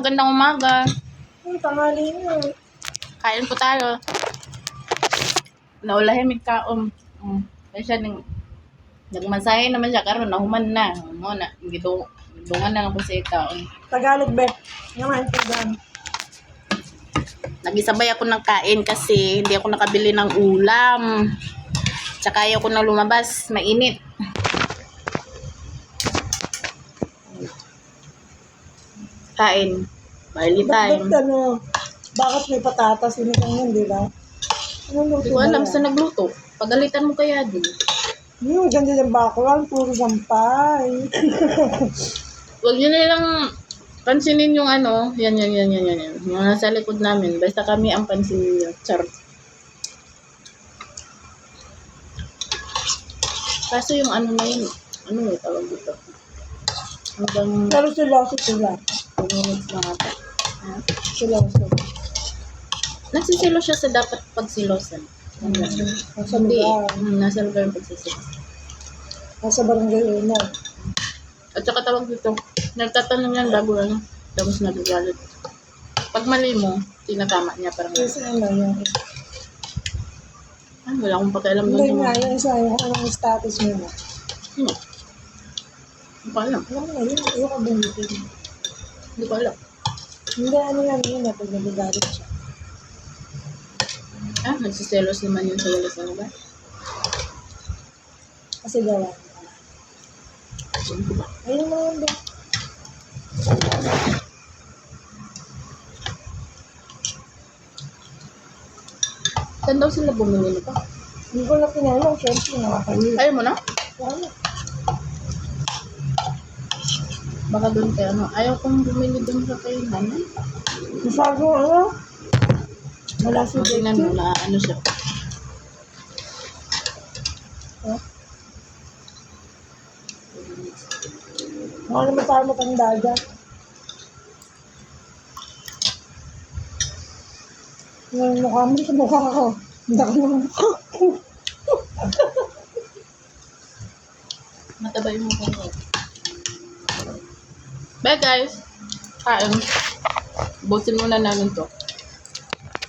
magandang umaga. Tanghali na. Kain po tayo. Naulahin may kaom. Kaya siya nagmasahe naman siya karon nahuman na. Mo na gidungan na lang po sa kaon. Tagalog, be. Naman, Tagalog. Nagisabay ako ng kain kasi hindi ako nakabili ng ulam. Tsaka ayaw ko na lumabas, mainit. Kain. Barley time. Bakit bakit may patatas yun yun, di ba? Ano Hindi ko alam sa nagluto. Pagalitan mo kaya din. Ganda yung background, puro sampay. Huwag nyo nilang pansinin yung ano. Yan. Yung nasa likod namin. Basta kami ang pansinin nyo. Char. Kaso yung ano na yun. Ano may tawag dito? Hanggang Pero siloso sila. 2 minutes na ata. Siloso. Nagsisilo siya sa dapat pagsilosan. Nasa Hindi. lugar. Nasa lugar yung pagsisilos. Nasa barangay Una. At saka tawag dito. Nagtatanong yan bago ano. Tapos nagagalit. Pag mali mo, tinatama niya parang Kasi ano yun. wala akong pakialam Hindi doon. nga, yung isa yung anong status mo na. Hindi ko alam. Alam mo na yun, yung kabundutin. Hindi ko alam. Hindi, ano yan yun, pag nagagalit siya. Nagsiselos naman yun sa walas ano ba? Kasi gawa. Saan ko ba? Ayun mo yun, be. Saan daw sila bumili nito? Hindi ko na pinanong, syempre, nakakalit. Ayaw mo na? Ano? Baka doon kaya ano. Ayaw kong bumili doon sa kay nanay. Masyado, ano? Wala si Tingnan mo na ano siya. Huh? Mga naman tayo matanda dyan. Yung mukha mo sa mukha ko. Hindi ako ng mukha ko. Mataba yung mukha ko. Bye guys! Kain. Busin muna namin to.